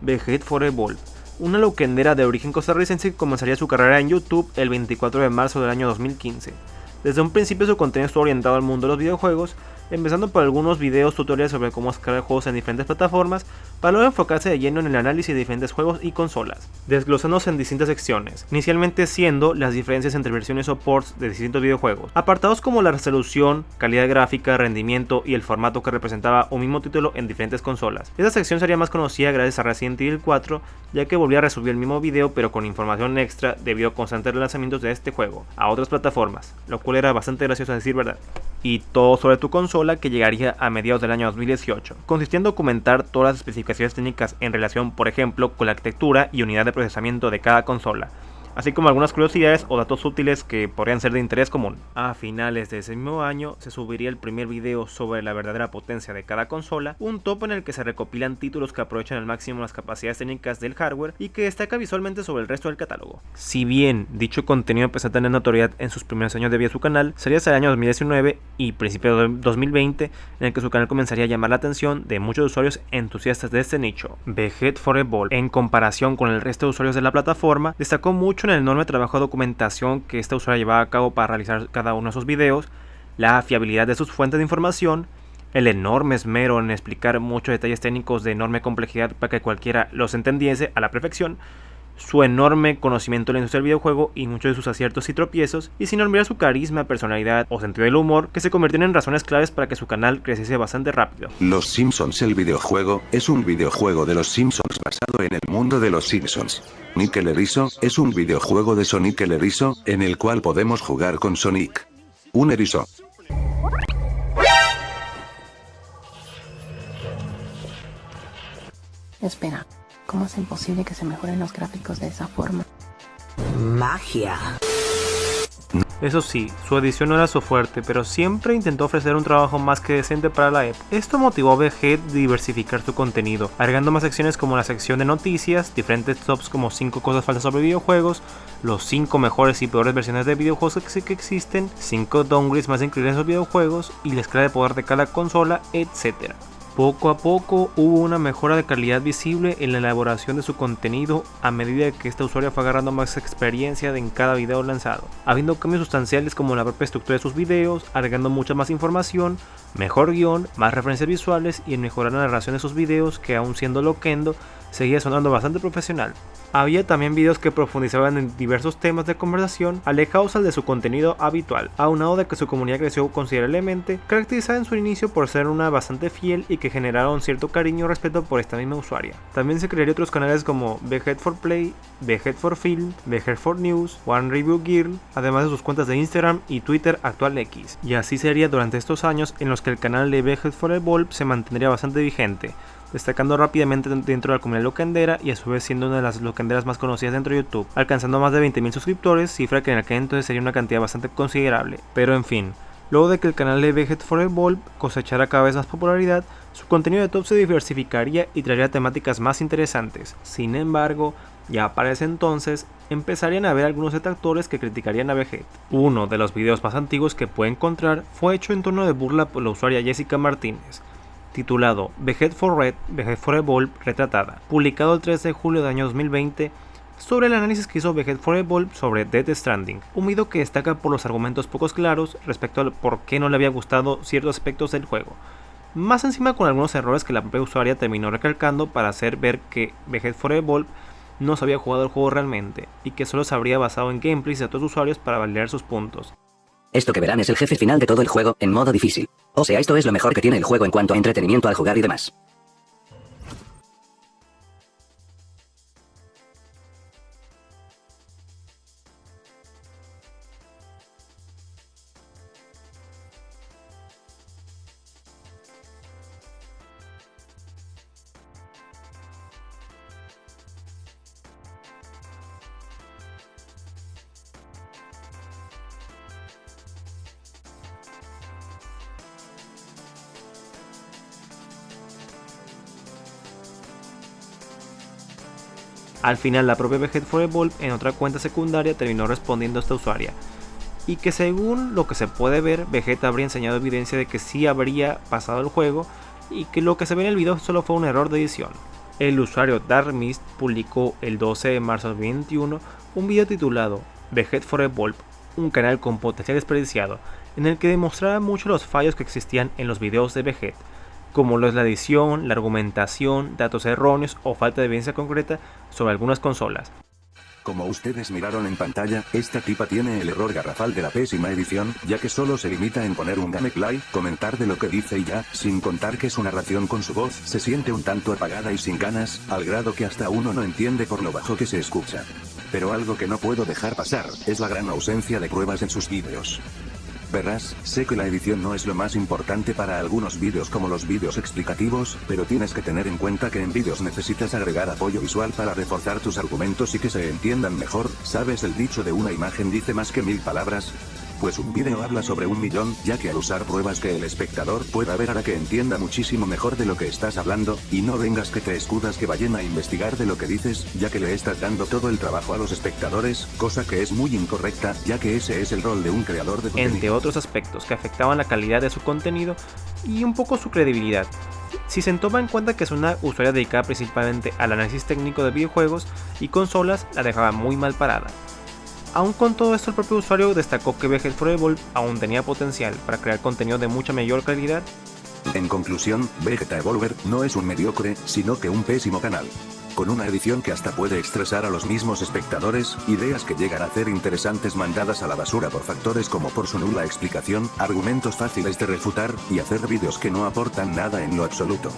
Vegette for Evolve, una loquendera de origen costarricense que comenzaría su carrera en YouTube el 24 de marzo del año 2015. Desde un principio su contenido estuvo orientado al mundo de los videojuegos, empezando por algunos videos tutoriales sobre cómo escalar juegos en diferentes plataformas, para luego enfocarse de lleno en el análisis de diferentes juegos y consolas, desglosándose en distintas secciones, inicialmente siendo las diferencias entre versiones o ports de distintos videojuegos, apartados como la resolución, calidad gráfica, rendimiento y el formato que representaba un mismo título en diferentes consolas. Esta sección sería más conocida gracias a Resident Evil 4, ya que volvía a resubir el mismo video pero con información extra debido a constantes lanzamientos de este juego a otras plataformas, lo cual era bastante gracioso a decir verdad. Y todo sobre tu consola, que llegaría a mediados del año 2018, consistía en documentar todas las especificaciones técnicas en relación, por ejemplo, con la arquitectura y unidad de procesamiento de cada consola, así como algunas curiosidades o datos útiles que podrían ser de interés común. A finales de ese mismo año se subiría el primer video sobre la verdadera potencia de cada consola, un top en el que se recopilan títulos que aprovechan al máximo las capacidades técnicas del hardware y que destaca visualmente sobre el resto del catálogo. Si bien dicho contenido empezó a tener notoriedad en sus primeros años de vida de su canal, sería hasta el año 2019 y principios de 2020 en el que su canal comenzaría a llamar la atención de muchos usuarios entusiastas de este nicho. Vegette for Evolve, en comparación con el resto de usuarios de la plataforma, destacó mucho en el enorme trabajo de documentación que esta usuaria llevaba a cabo para realizar cada uno de sus videos, la fiabilidad de sus fuentes de información, el enorme esmero en explicar muchos detalles técnicos de enorme complejidad para que cualquiera los entendiese a la perfección, su enorme conocimiento de la industria del videojuego y muchos de sus aciertos y tropiezos, y sin olvidar su carisma, personalidad o sentido del humor, que se convirtieron en razones claves para que su canal creciese bastante rápido. Los Simpsons, el videojuego, es un videojuego de los Simpsons basado en el mundo de los Simpsons. Sonic el Erizo, es un videojuego de Sonic el Erizo, en el cual podemos jugar con Sonic, un erizo. Espera, ¿cómo es imposible que se mejoren los gráficos de esa forma? Magia. Eso sí, su edición no era su fuerte, pero siempre intentó ofrecer un trabajo más que decente para la época. Esto motivó a Vegette a diversificar su contenido, agregando más secciones como la sección de noticias, diferentes tops como 5 cosas falsas sobre videojuegos, los 5 mejores y peores versiones de videojuegos que existen, 5 downgrades más increíbles en los videojuegos y la escala de poder de cada consola, etc. Poco a poco hubo una mejora de calidad visible en la elaboración de su contenido a medida que esta usuaria fue agarrando más experiencia en cada video lanzado, habiendo cambios sustanciales como la propia estructura de sus videos, agregando mucha más información, mejor guión, más referencias visuales y en mejorar la narración de sus videos, que aún siendo loquendo, seguía sonando bastante profesional. Había también videos que profundizaban en diversos temas de conversación alejados al de su contenido habitual, aunado de que su comunidad creció considerablemente, caracterizada en su inicio por ser una bastante fiel y que generaron cierto cariño y respeto por esta misma usuaria. También se crearían otros canales como Vegette for Play, Vegette for Film, Vegette for News, One Review Girl, además de sus cuentas de Instagram y Twitter actual X. Y así sería durante estos años en los que el canal de Vegette for Evolve se mantendría bastante vigente, destacando rápidamente dentro de la comunidad loquendera y a su vez siendo una de las loquenderas más conocidas dentro de YouTube, alcanzando más de 20.000 suscriptores, cifra que en aquel entonces sería una cantidad bastante considerable. Pero en fin, luego de que el canal de Vegette for Evolve cosechara cada vez más popularidad, su contenido de top se diversificaría y traería temáticas más interesantes. Sin embargo, ya para ese entonces empezarían a haber algunos detractores que criticarían a Vegette. Uno de los videos más antiguos que puede encontrar fue hecho en tono de burla por la usuaria Jessica Martínez, titulado Vegette for Red, Vegette for Evolve retratada, publicado el 3 de julio del año 2020, sobre el análisis que hizo Vegette for Evolve sobre Death Stranding, un video que destaca por los argumentos pocos claros respecto a por qué no le había gustado ciertos aspectos del juego, más encima con algunos errores que la propia usuaria terminó recalcando para hacer ver que Vegette for Evolve no se había jugado el juego realmente y que solo se habría basado en gameplays de otros usuarios para validar sus puntos. Esto que verán es el jefe final de todo el juego, en modo difícil. O sea, esto es lo mejor que tiene el juego en cuanto a entretenimiento al jugar y demás. Al final la propia Vegette for Evolve en otra cuenta secundaria terminó respondiendo a esta usuaria, y que según lo que se puede ver, Vegette habría enseñado evidencia de que sí habría pasado el juego y que lo que se ve en el video solo fue un error de edición. El usuario DarkMist publicó el 12 de marzo de 2021 un video titulado Vegette for Evolve, un canal con potencial desperdiciado, en el que demostraba mucho los fallos que existían en los videos de Vegette, como lo es la edición, la argumentación, datos erróneos o falta de evidencia concreta sobre algunas consolas. Como ustedes miraron en pantalla, esta tipa tiene el error garrafal de la pésima edición, ya que solo se limita en poner un gameplay, comentar de lo que dice y ya, sin contar que su narración con su voz se siente un tanto apagada y sin ganas, al grado que hasta uno no entiende por lo bajo que se escucha. Pero algo que no puedo dejar pasar, es la gran ausencia de pruebas en sus vídeos. Verás, sé que la edición no es lo más importante para algunos vídeos como los vídeos explicativos, pero tienes que tener en cuenta que en vídeos necesitas agregar apoyo visual para reforzar tus argumentos y que se entiendan mejor. ¿Sabes el dicho de una imagen dice más que 1000 palabras? Pues un vídeo habla sobre 1.000.000, ya que al usar pruebas que el espectador pueda ver hará que entienda muchísimo mejor de lo que estás hablando, y no vengas que te escudas que vayan a investigar de lo que dices, ya que le estás dando todo el trabajo a los espectadores, cosa que es muy incorrecta, ya que ese es el rol de un creador de contenido. Entre otros aspectos que afectaban la calidad de su contenido y un poco su credibilidad. Si se toma en cuenta que es una usuaria dedicada principalmente al análisis técnico de videojuegos y consolas, la dejaba muy mal parada. Aún con todo esto, el propio usuario destacó que Vegette for Evolve aún tenía potencial para crear contenido de mucha mayor calidad. En conclusión, Vegeta Evolver no es un mediocre, sino que un pésimo canal. Con una edición que hasta puede estresar a los mismos espectadores, ideas que llegan a ser interesantes mandadas a la basura por factores como por su nula explicación, argumentos fáciles de refutar, y hacer vídeos que no aportan nada en lo absoluto.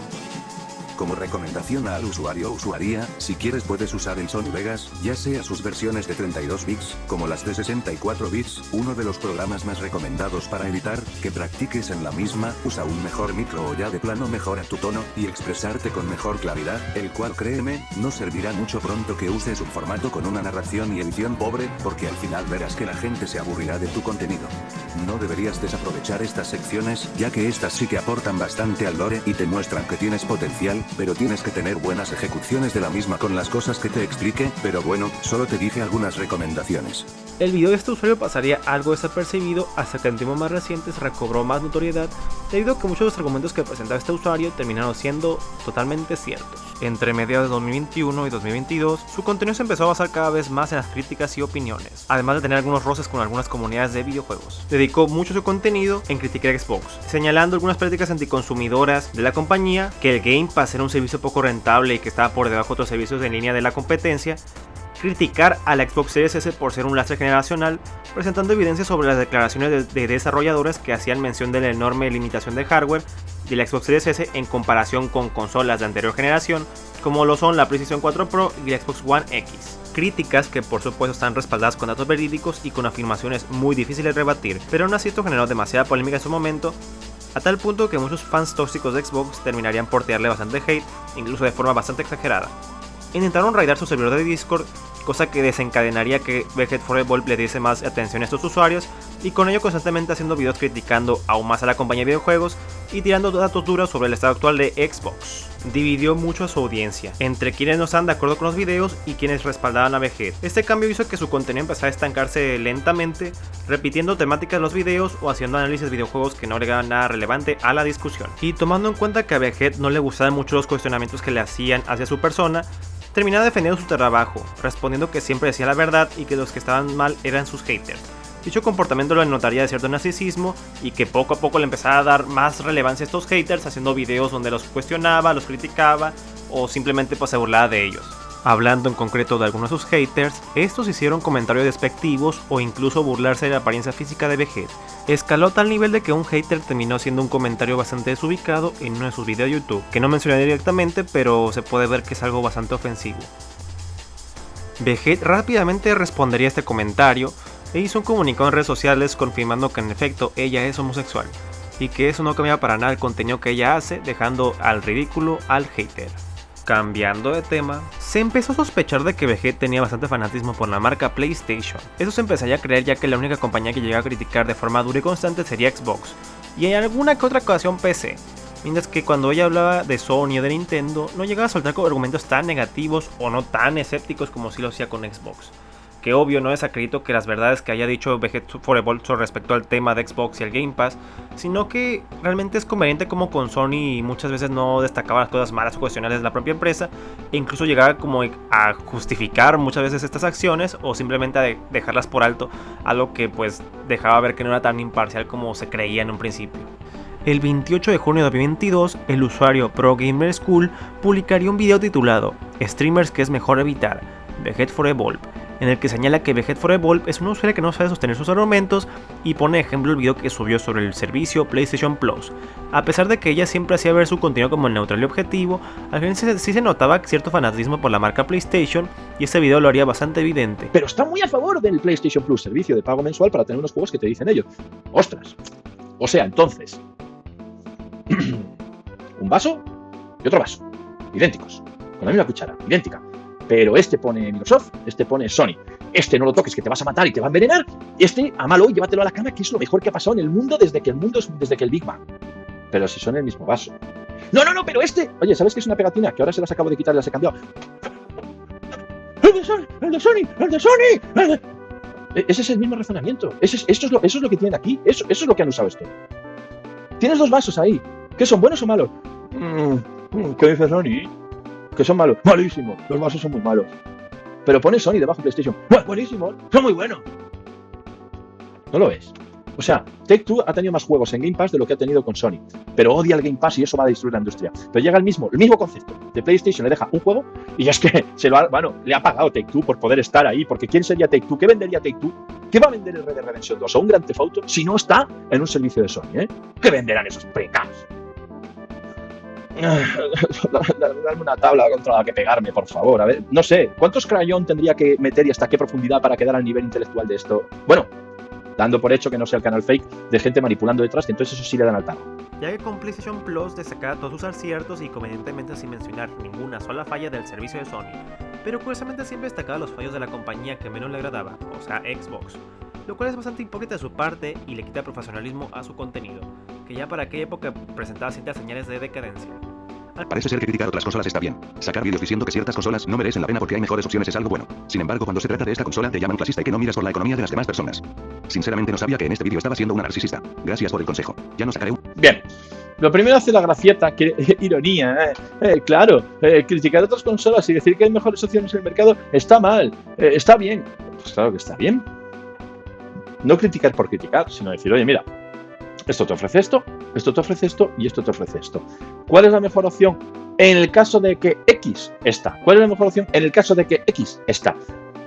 Como recomendación al usuario o usuaria, si quieres puedes usar el Sony Vegas, ya sea sus versiones de 32 bits, como las de 64 bits, uno de los programas más recomendados para editar, que practiques en la misma, usa un mejor micro o ya de plano mejora tu tono, y expresarte con mejor claridad, el cual créeme, no servirá mucho pronto que uses un formato con una narración y edición pobre, porque al final verás que la gente se aburrirá de tu contenido. No deberías desaprovechar estas secciones, ya que estas sí que aportan bastante al lore y te muestran que tienes potencial, pero tienes que tener buenas ejecuciones de la misma con las cosas que te explique, pero bueno, solo te dije algunas recomendaciones. El video de este usuario pasaría algo desapercibido hasta que en tiempos más recientes recobró más notoriedad, debido a que muchos de los argumentos que presentaba este usuario terminaron siendo totalmente ciertos. Entre mediados de 2021 y 2022, su contenido se empezó a basar cada vez más en las críticas y opiniones, además de tener algunos roces con algunas comunidades de videojuegos. Dedicó mucho su contenido en criticar a Xbox, señalando algunas prácticas anticonsumidoras de la compañía, que el Game Pass era un servicio poco rentable y que estaba por debajo de otros servicios en línea de la competencia, criticar a la Xbox Series S por ser un lastre generacional, presentando evidencia sobre las declaraciones de desarrolladoras que hacían mención de la enorme limitación de hardware de la Xbox Series S en comparación con consolas de anterior generación, como lo son la PlayStation 4 Pro y la Xbox One X. Críticas que por supuesto están respaldadas con datos verídicos y con afirmaciones muy difíciles de rebatir, pero aún así esto generó demasiada polémica en su momento, a tal punto que muchos fans tóxicos de Xbox terminarían por tirarle bastante hate, incluso de forma bastante exagerada. Intentaron raidar su servidor de Discord, cosa que desencadenaría que Vegette for Evolve le diese más atención a estos usuarios, y con ello constantemente haciendo videos criticando aún más a la compañía de videojuegos y tirando datos duros sobre el estado actual de Xbox. Dividió mucho a su audiencia, entre quienes no estaban de acuerdo con los videos y quienes respaldaban a Vegette. Este cambio hizo que su contenido empezara a estancarse lentamente, repitiendo temáticas de los videos o haciendo análisis de videojuegos que no agregaban nada relevante a la discusión. Y tomando en cuenta que a Vegette no le gustaban mucho los cuestionamientos que le hacían hacia su persona, terminaba defendiendo su trabajo, respondiendo que siempre decía la verdad y que los que estaban mal eran sus haters. Dicho comportamiento lo denotaría de cierto narcisismo y que poco a poco le empezaba a dar más relevancia a estos haters, haciendo videos donde los cuestionaba, los criticaba o simplemente pues se burlaba de ellos. Hablando en concreto de algunos de sus haters, estos hicieron comentarios despectivos o incluso burlarse de la apariencia física de Vegette. Escaló a tal nivel de que un hater terminó haciendo un comentario bastante desubicado en uno de sus videos de YouTube, que no mencioné directamente, pero se puede ver que es algo bastante ofensivo. Vegette rápidamente respondería a este comentario e hizo un comunicado en redes sociales confirmando que en efecto ella es homosexual, y que eso no cambia para nada el contenido que ella hace, dejando al ridículo al hater. Cambiando de tema, se empezó a sospechar de que Vegette tenía bastante fanatismo por la marca PlayStation. Eso se empezaría a creer ya que la única compañía que llegaba a criticar de forma dura y constante sería Xbox, y en alguna que otra ocasión PC, mientras que cuando ella hablaba de Sony o de Nintendo, no llegaba a soltar con argumentos tan negativos o no tan escépticos como si lo hacía con Xbox, que obvio no desacredito que las verdades que haya dicho Vegeta for Evolved respecto al tema de Xbox y el Game Pass, sino que realmente es conveniente como con Sony muchas veces no destacaba las cosas malas o cuestionables de la propia empresa, e incluso llegaba como a justificar muchas veces estas acciones o simplemente a dejarlas por alto, algo que pues dejaba ver que no era tan imparcial como se creía en un principio. El 28 de junio de 2022, el usuario ProGamerSchool publicaría un video titulado "Streamers que es mejor evitar, Vegeta for Evolved", en el que señala que Vegeta for Evolved es un usuario que no sabe sostener sus argumentos y pone de ejemplo el video que subió sobre el servicio PlayStation Plus. A pesar de que ella siempre hacía ver su contenido como neutral y objetivo, al final sí se notaba cierto fanatismo por la marca PlayStation y este video lo haría bastante evidente. Pero está muy a favor del PlayStation Plus, servicio de pago mensual para tener unos juegos que te dicen ellos. ¡Ostras! O sea, entonces, un vaso y otro vaso, idénticos, con la misma cuchara, idéntica. Pero este pone Microsoft, este pone Sony. Este no lo toques que te vas a matar y te va a envenenar. Este, amalo y llévatelo a la cama, que es lo mejor que ha pasado en el mundo desde que el Big Bang. Pero si son el mismo vaso. No, pero este... Oye, ¿sabes qué es una pegatina? Que ahora se las acabo de quitar y las he cambiado. ¡El de Sony! Ese es el mismo razonamiento. Eso es lo que tienen aquí. Eso es lo que han usado esto. Tienes dos vasos ahí. ¿Qué son, buenos o malos? ¿Qué dice Sony? Que son malos. Malísimos. Los vasos son muy malos. Pero pone Sony debajo de PlayStation. Buenísimos. Son muy buenos. ¿No lo ves? O sea, Take-Two ha tenido más juegos en Game Pass de lo que ha tenido con Sony. Pero odia el Game Pass y eso va a destruir la industria. Pero llega el mismo concepto de PlayStation, le deja un juego y es que le ha pagado Take-Two por poder estar ahí. Porque ¿quién sería Take-Two? ¿Qué vendería Take-Two? ¿Qué va a vender el Red Dead Redemption 2 o un Grand Theft Auto si no está en un servicio de Sony? ¿Qué venderán esos pringados? Darme una tabla contra la que pegarme, por favor. A ver, no sé, ¿cuántos crayón tendría que meter y hasta qué profundidad para quedar al nivel intelectual de esto? Bueno, dando por hecho que no sea el canal fake de gente manipulando detrás, que entonces eso sí le dan al tarro. Ya que con PlayStation Plus destacaba todos sus aciertos y convenientemente sin mencionar ninguna sola falla del servicio de Sony, pero curiosamente siempre destacaba los fallos de la compañía que menos le agradaba, o sea, Xbox, lo cual es bastante hipócrita de su parte y le quita profesionalismo a su contenido, que ya para aquella época presentaba ciertas señales de decadencia. Parece ser que criticar otras consolas está bien. Sacar vídeos diciendo que ciertas consolas no merecen la pena porque hay mejores opciones es algo bueno. Sin embargo, cuando se trata de esta consola te llaman clasista y que no miras por la economía de las demás personas. Sinceramente no sabía que en este vídeo estaba siendo una narcisista. Gracias por el consejo. Ya no sacaré un... Bien. Lo primero hace la gracieta, que ironía, claro, criticar otras consolas y decir que hay mejores opciones en el mercado está mal, está bien. Pues claro que está bien. No criticar por criticar, sino decir, oye, mira, esto te ofrece esto, esto te ofrece esto y esto te ofrece esto. ¿Cuál es la mejor opción en el caso de que X está? ¿Cuál es la mejor opción en el caso de que X está?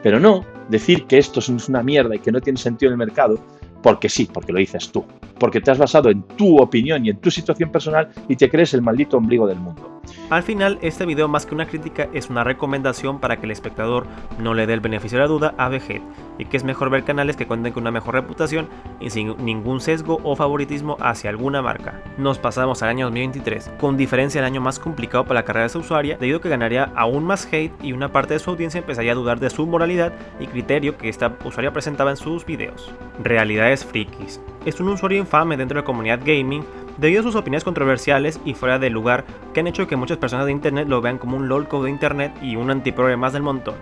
Pero no decir que esto es una mierda y que no tiene sentido en el mercado porque sí, porque lo dices tú. Porque te has basado en tu opinión y en tu situación personal y te crees el maldito ombligo del mundo. Al final, este video más que una crítica es una recomendación para que el espectador no le dé el beneficio de la duda a Vegeta, y que es mejor ver canales que cuenten con una mejor reputación y sin ningún sesgo o favoritismo hacia alguna marca. Nos pasamos al año 2023, con diferencia el año más complicado para la carrera de esta usuaria, debido a que ganaría aún más hate y una parte de su audiencia empezaría a dudar de su moralidad y criterio que esta usuaria presentaba en sus videos. Realidades frikis. Es un usuario infame dentro de la comunidad gaming debido a sus opiniones controversiales y fuera de lugar que han hecho que muchas personas de internet lo vean como un lolco de internet y un antiprogre más del montón,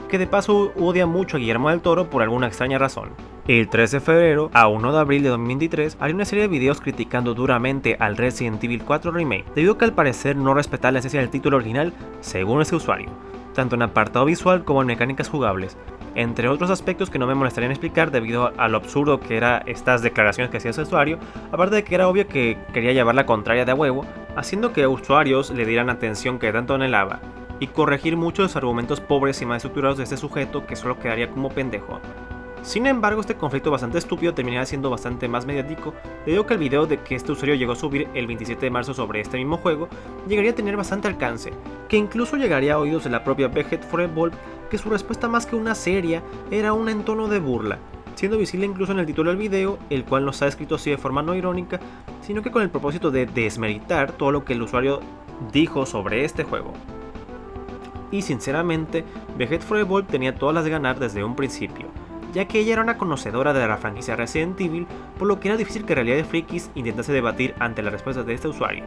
que de paso odia mucho a Guillermo del Toro por alguna extraña razón. El 13 de febrero a 1 de abril de 2023 haría una serie de videos criticando duramente al Resident Evil 4 Remake, debido a que al parecer no respetaba la esencia del título original según ese usuario, tanto en apartado visual como en mecánicas jugables, entre otros aspectos que no me molestaría en explicar debido a lo absurdo que eran estas declaraciones que hacía ese usuario, aparte de que era obvio que quería llevar la contraria de a huevo, haciendo que usuarios le dieran atención que tanto anhelaba, y corregir muchos de los argumentos pobres y mal estructurados de este sujeto que solo quedaría como pendejo. Sin embargo, este conflicto bastante estúpido terminaría siendo bastante más mediático, debido a que el video de que este usuario llegó a subir el 27 de marzo sobre este mismo juego llegaría a tener bastante alcance, que incluso llegaría a oídos de la propia Vegeta for Evolved, que su respuesta más que una seria era un entono de burla, siendo visible incluso en el título del video, el cual no está escrito así de forma no irónica, sino que con el propósito de desmeritar todo lo que el usuario dijo sobre este juego. Y sinceramente, Vegeta for Evolved tenía todas las de ganar desde un principio, ya que ella era una conocedora de la franquicia Resident Evil, por lo que era difícil que Realidad de Frikis intentase debatir ante las respuestas de este usuario,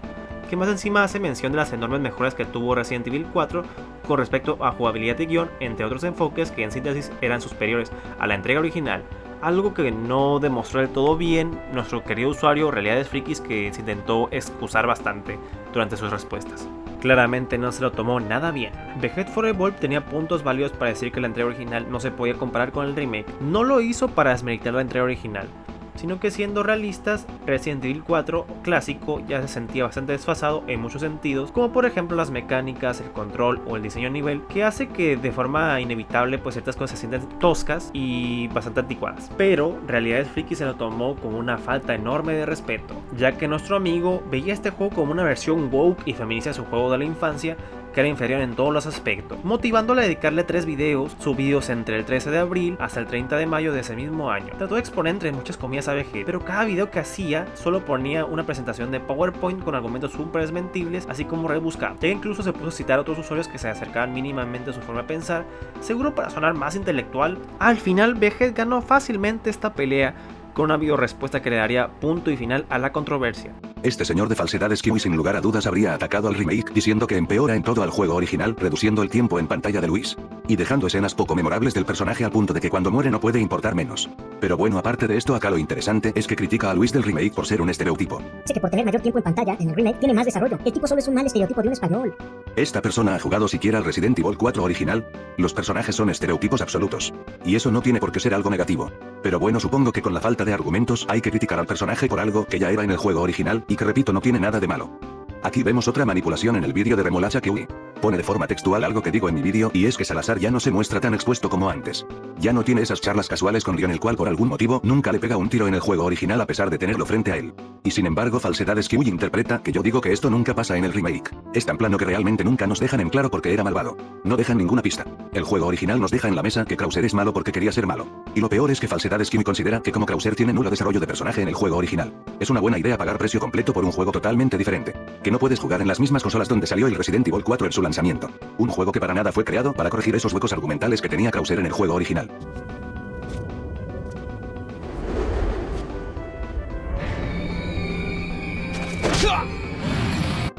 que más encima hace mención de las enormes mejoras que tuvo Resident Evil 4, con respecto a jugabilidad y guión, entre otros enfoques que en síntesis eran superiores a la entrega original, algo que no demostró del todo bien nuestro querido usuario Realidades Frikis, que se intentó excusar bastante durante sus respuestas. Claramente no se lo tomó nada bien. The Head for Evolve tenía puntos válidos para decir que la entrega original no se podía comparar con el remake. No lo hizo para desmeritar la entrega original, sino que siendo realistas, Resident Evil 4 clásico ya se sentía bastante desfasado en muchos sentidos, como por ejemplo las mecánicas, el control o el diseño de nivel, que hace que de forma inevitable pues ciertas cosas se sientan toscas y bastante anticuadas. Pero Realidades Frikis se lo tomó como una falta enorme de respeto, ya que nuestro amigo veía este juego como una versión woke y feminista de su juego de la infancia, que era inferior en todos los aspectos, motivándole a dedicarle 3 videos subidos entre el 13 de abril hasta el 30 de mayo de ese mismo año. Trató de exponer entre muchas comillas a VG, pero cada video que hacía solo ponía una presentación de PowerPoint con argumentos súper desmentibles, así como rebuscados. Ya incluso se puso a citar a otros usuarios que se acercaban mínimamente a su forma de pensar, seguro para sonar más intelectual. Al final, VG ganó fácilmente esta pelea, con una video respuesta que le daría punto y final a la controversia. Este señor de falsedades Kiwi sin lugar a dudas habría atacado al remake diciendo que empeora en todo al juego original, reduciendo el tiempo en pantalla de Luis y dejando escenas poco memorables del personaje al punto de que cuando muere no puede importar menos. Pero bueno, aparte de esto, acá lo interesante es que critica a Luis del remake por ser un estereotipo. Dice que por tener mayor tiempo en pantalla, en el remake tiene más desarrollo. El tipo solo es un mal estereotipo de un español. ¿Esta persona ha jugado siquiera al Resident Evil 4 original? Los personajes son estereotipos absolutos. Y eso no tiene por qué ser algo negativo. Pero bueno, supongo que con la falta de argumentos hay que criticar al personaje por algo que ya era en el juego original y que repito no tiene nada de malo. Aquí vemos otra manipulación en el vídeo de Remolacha Kiwi. Pone de forma textual algo que digo en mi vídeo y es que Salazar ya no se muestra tan expuesto como antes. Ya no tiene esas charlas casuales con Leon, el cual por algún motivo nunca le pega un tiro en el juego original a pesar de tenerlo frente a él. Y sin embargo Falsedades Kiwi interpreta que yo digo que esto nunca pasa en el remake. Es tan plano que realmente nunca nos dejan en claro porque era malvado. No dejan ninguna pista. El juego original nos deja en la mesa que Krauser es malo porque quería ser malo. Y lo peor es que Falsedades Kiwi considera que como Krauser tiene nulo desarrollo de personaje en el juego original, es una buena idea pagar precio completo por un juego totalmente diferente. Que no puedes jugar en las mismas consolas donde salió el Resident Evil 4 en su lanzamiento. Un juego que para nada fue creado para corregir esos huecos argumentales que tenía Krauser en el juego original.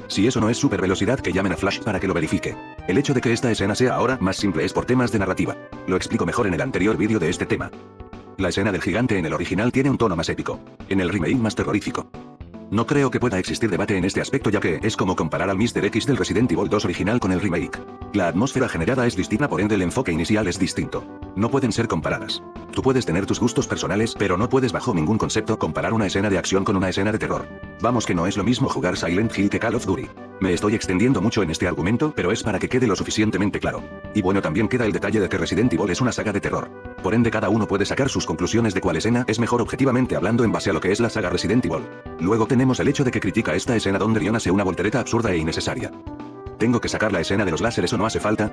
Si eso no es super velocidad, que llamen a Flash para que lo verifique. El hecho de que esta escena sea ahora más simple es por temas de narrativa. Lo explico mejor en el anterior vídeo de este tema. La escena del gigante en el original tiene un tono más épico. En el remake más terrorífico. No creo que pueda existir debate en este aspecto, ya que es como comparar al Mr. X del Resident Evil 2 original con el remake. La atmósfera generada es distinta, por ende el enfoque inicial es distinto. No pueden ser comparadas. Tú puedes tener tus gustos personales, pero no puedes bajo ningún concepto comparar una escena de acción con una escena de terror. Vamos, que no es lo mismo jugar Silent Hill que Call of Duty. Me estoy extendiendo mucho en este argumento, pero es para que quede lo suficientemente claro. Y bueno, también queda el detalle de que Resident Evil es una saga de terror. Por ende cada uno puede sacar sus conclusiones de cuál escena es mejor objetivamente hablando en base a lo que es la saga Resident Evil. Luego tenemos el hecho de que critica esta escena donde Leon hace una voltereta absurda e innecesaria. ¿Tengo que sacar la escena de los láseres o no hace falta?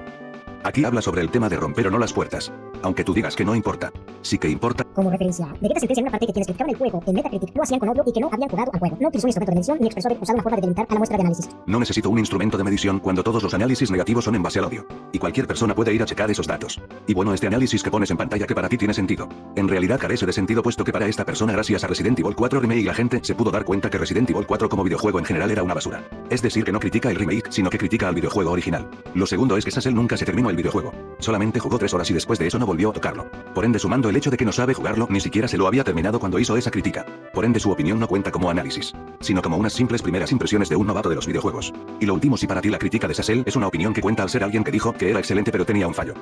Aquí habla sobre el tema de romper o no las puertas. Aunque tú digas que no importa. Sí que importa. Como referencia, Vegeta sentencia en una parte que quienes criticaban el juego en Metacritic lo hacían con odio y que no habían jugado al juego. No utilizó un instrumento de medición ni expresó de usar una forma de delimitar a la muestra de análisis. No necesito un instrumento de medición cuando todos los análisis negativos son en base al odio. Y cualquier persona puede ir a checar esos datos. Y bueno, este análisis que pones en pantalla que para ti tiene sentido. En realidad carece de sentido, puesto que para esta persona gracias a Resident Evil 4 Remake la gente se pudo dar cuenta que Resident Evil 4 como videojuego en general era una basura. Es decir, que no critica el remake, sino que critica al videojuego original. Lo segundo es que Sassel nunca se terminó el videojuego. Solamente jugó 3 horas y después de eso no volvió a tocarlo. Por ende, sumando el hecho de que no sabe jugarlo, ni siquiera se lo había terminado cuando hizo esa crítica. Por ende, su opinión no cuenta como análisis, sino como unas simples primeras impresiones de un novato de los videojuegos. Y lo último, si para ti la crítica de Sassel es una opinión que cuenta al ser alguien que dijo que era excelente pero tenía un fallo.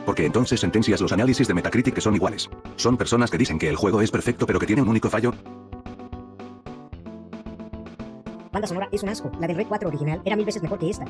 Porque entonces sentencias los análisis de Metacritic que son iguales. Son personas que dicen que el juego es perfecto pero que tiene un único fallo. Banda sonora es un asco. La del Red 4 original era 1000 veces mejor que esta.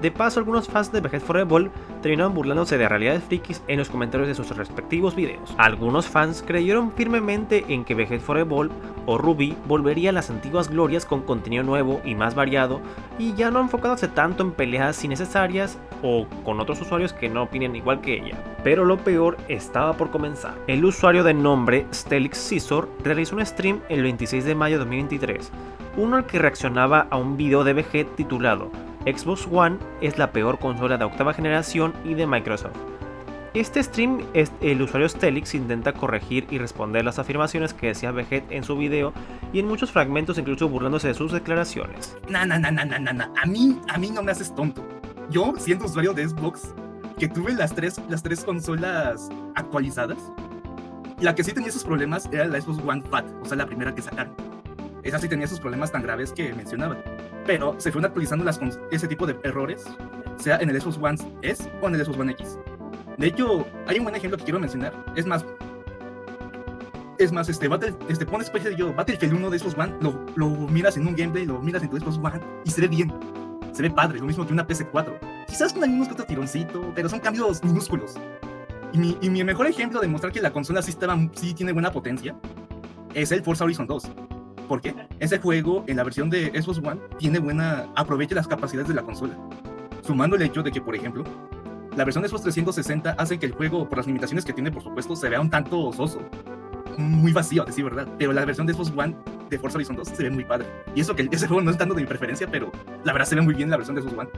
De paso, algunos fans de Vegeta for Evolve terminaron burlándose de realidades frikis en los comentarios de sus respectivos videos. Algunos fans creyeron firmemente en que Vegeta for Evolve o Ruby volvería a las antiguas glorias con contenido nuevo y más variado, y ya no enfocándose tanto en peleas innecesarias o con otros usuarios que no opinen igual que ella. Pero lo peor estaba por comenzar. El usuario de nombre Stelix Scissor realizó un stream el 26 de mayo de 2023, uno al que reaccionaba a un video de Vegeta titulado Xbox One es la peor consola de octava generación y de Microsoft. Este stream, el usuario Stelix intenta corregir y responder las afirmaciones que decía Vegeta en su video, y en muchos fragmentos incluso burlándose de sus declaraciones. A mí no me haces tonto. Yo, siendo usuario de Xbox, que tuve las tres consolas actualizadas, la que sí tenía esos problemas era la Xbox One Fat, o sea, la primera que sacaron. Esa sí tenía esos problemas tan graves que mencionaba. Pero se fueron actualizando ese tipo de errores, sea en el Xbox One S o en el Xbox One X. De hecho, hay un buen ejemplo que quiero mencionar. Es más, pones Battlefield 1 de Xbox One, lo miras en un gameplay, lo miras en tu Xbox One y se ve bien. Se ve padre, lo mismo que una PS4. Quizás con algunos que otro tironcito, pero son cambios minúsculos. Y mi mejor ejemplo de mostrar que la consola sí tiene buena potencia es el Forza Horizon 2. ¿Por qué? Ese juego en la versión de Xbox One aprovecha las capacidades de la consola. Sumando el hecho de que, por ejemplo, la versión de Xbox 360 hace que el juego, por las limitaciones que tiene, por supuesto, se vea un tanto soso. Muy vacío, a decir verdad. Pero la versión de Xbox One de Forza Horizon 2 se ve muy padre. Y eso que ese juego no es tanto de mi preferencia, pero la verdad se ve muy bien la versión de Xbox One.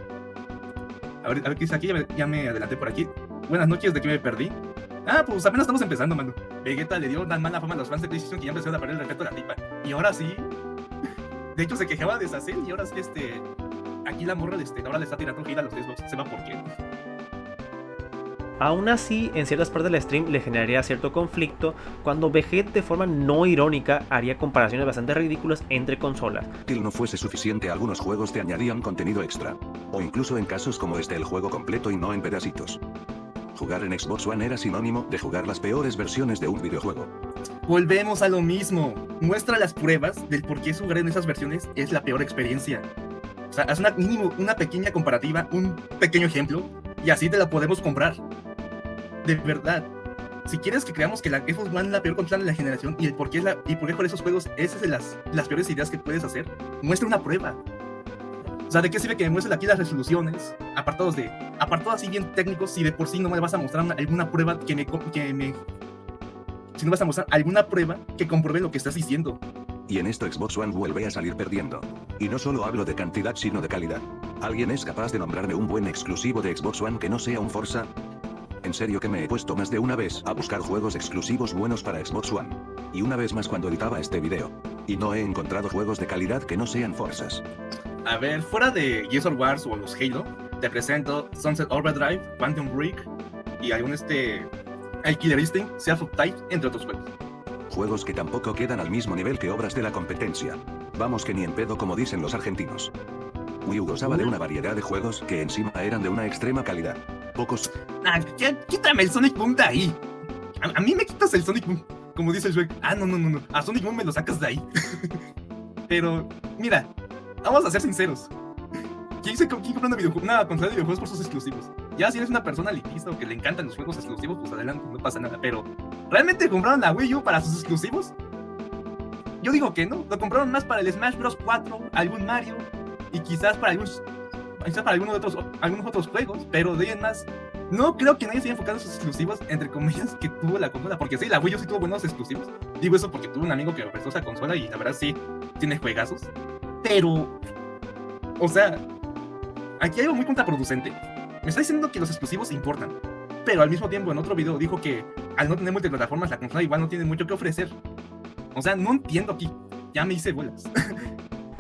A ver qué dice aquí, ya me adelanté por aquí. Buenas noches, ¿de qué me perdí? Pues apenas estamos empezando, mano. Vegeta le dio tan mala fama a los fans de PlayStation que ya empezaron a perder el respeto a la tipa. Y ahora sí. De hecho, se quejaba de Zacel y ahora sí, aquí la morra ahora le está tirando gira a los Xbox. Sepa por qué. Aún así, en ciertas partes del stream le generaría cierto conflicto cuando Vegeta de forma no irónica haría comparaciones bastante ridículas entre consolas. Si no fuese suficiente, algunos juegos te añadían contenido extra. O incluso en casos como el juego completo y no en pedacitos. Jugar en Xbox One era sinónimo de jugar las peores versiones de un videojuego. Volvemos a lo mismo. Muestra las pruebas del por qué jugar en esas versiones es la peor experiencia. O sea, haz una pequeña comparativa, un pequeño ejemplo, y así te la podemos comprar. De verdad. Si quieres que creamos que la Xbox One es la peor consola de la generación y por qué con esos juegos esas son las peores ideas que puedes hacer, muestra una prueba. O sea, ¿de qué sirve que me muestres aquí las resoluciones, apartados así bien técnicos, si de por sí no me vas a mostrar alguna prueba si no vas a mostrar alguna prueba que compruebe lo que estás diciendo? Y en esto Xbox One vuelve a salir perdiendo. Y no solo hablo de cantidad sino de calidad. ¿Alguien es capaz de nombrarme un buen exclusivo de Xbox One que no sea un Forza? En serio que me he puesto más de una vez a buscar juegos exclusivos buenos para Xbox One. Y una vez más cuando editaba este video. Y no he encontrado juegos de calidad que no sean Forzas. A ver, fuera de Gears of War o los Halo, te presento Sunset Overdrive, Quantum Break y algún el Killer Instinct, Sea of Type, entre otros juegos. Juegos que tampoco quedan al mismo nivel que obras de la competencia. Vamos que ni en pedo como dicen los argentinos. Wii U gozaba de una variedad de juegos que encima eran de una extrema calidad. Pocos... Quítame el Sonic Boom de ahí. A mí me quitas el Sonic Boom, como dice el Shrek. No. A Sonic Boom me lo sacas de ahí. Pero, mira, vamos a ser sinceros. ¿Quién compra una consola de videojuegos por sus exclusivos? Ya si eres una persona elitista o que le encantan los juegos exclusivos, pues adelante, no pasa nada. Pero, ¿realmente compraron la Wii U para sus exclusivos? Yo digo que no. Lo compraron más para el Smash Bros. 4, algún Mario y quizás para algunos otros juegos. Pero de ahí en más, no creo que nadie se haya enfocado en sus exclusivos, entre comillas, que tuvo la consola. Porque sí, la Wii U sí tuvo buenos exclusivos. Digo eso porque tuve un amigo que me prestó esa consola y la verdad sí, tiene juegazos. Pero, o sea, aquí hay algo muy contraproducente. Me está diciendo que los exclusivos importan, pero al mismo tiempo en otro video dijo que al no tener multiplataformas la consola igual no tiene mucho que ofrecer. O sea, no entiendo aquí. Ya me hice bolas.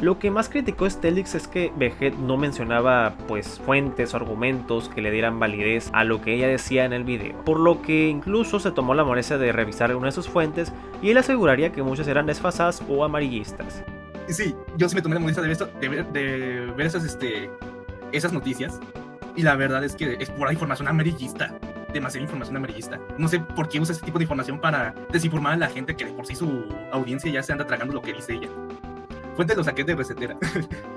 Lo que más criticó Stelix es que Vegeta no mencionaba fuentes o argumentos que le dieran validez a lo que ella decía en el video, por lo que incluso se tomó la molestia de revisar algunas de sus fuentes y él aseguraría que muchas eran desfasadas o amarillistas. Sí, yo sí me tomé la molestia de ver esas noticias, y la verdad es que es pura información amarillista, demasiada información amarillista. No sé por qué usa ese tipo de información para desinformar a la gente que de por sí su audiencia ya se anda tragando lo que dice ella. Fuente lo saqué de Resetera.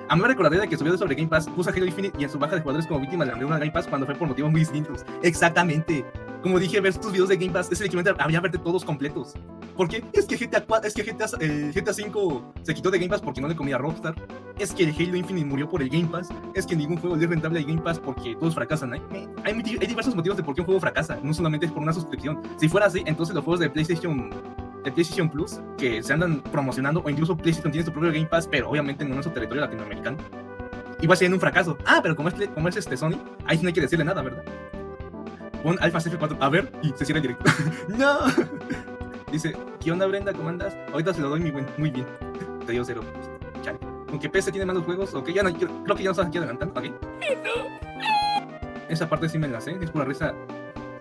A mí me recordaré de que subió sobre Game Pass, puso a Halo Infinite y en su baja de jugadores como víctima le una Game Pass cuando fue por motivos muy distintos. Exactamente. Como dije, ver tus videos de Game Pass es el equivalente a verte todos completos. ¿Por qué? Es que GTA 5 se quitó de Game Pass porque no le comía a Rockstar. Es que el Halo Infinite murió por el Game Pass. Es que ningún juego es rentable de Game Pass porque todos fracasan. Hay diversos motivos de por qué un juego fracasa. No solamente es por una suscripción. Si fuera así, entonces los juegos de PlayStation Plus que se andan promocionando, o incluso PlayStation tiene su propio Game Pass, pero obviamente no en nuestro territorio latinoamericano, iba a ser un fracaso. Pero como es Sony, ahí no hay que decirle nada, ¿verdad? Pon Alpha CF4, a ver, y se cierra el directo. ¡No! Dice, ¿qué onda, Brenda? ¿Cómo andas? Ahorita se lo doy muy bien. Te dio 0. Chale. Aunque PC tiene malos juegos, ok, creo que ya nos estás aquí adelantando, ¿ok? Esa parte sí me la sé, es pura risa,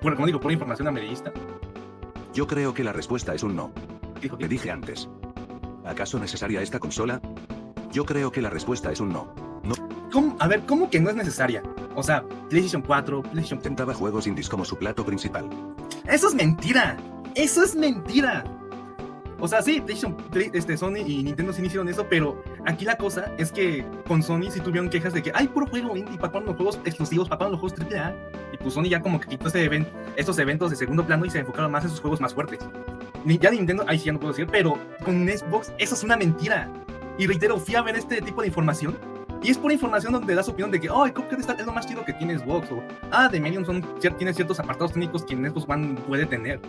como digo, pura información amarillista. Yo creo que la respuesta es un no. Dijo Le dije antes. ¿Acaso necesaria esta consola? Yo creo que la respuesta es un no. ¿Cómo? A ver, ¿cómo que no es necesaria? O sea, PlayStation 4, PlayStation... Intentaba juegos indies como su plato principal. ¡Eso es mentira! ¡Eso es mentira! O sea, sí, Sony y Nintendo sí hicieron eso, pero aquí la cosa es que con Sony sí tuvieron quejas de que hay puro juego indie, para cuando los juegos exclusivos, para cuando los juegos AAA. Y pues Sony ya como que quitó estos eventos de segundo plano y se enfocaron más en sus juegos más fuertes. Ya Nintendo, ahí sí ya no puedo decir, pero con Xbox eso es una mentira. Y reitero, fui a ver este tipo de información y es por información donde das opinión de que Cuphead es lo más chido que tiene Xbox, o The Medium tiene ciertos apartados técnicos que Xbox One puede tener.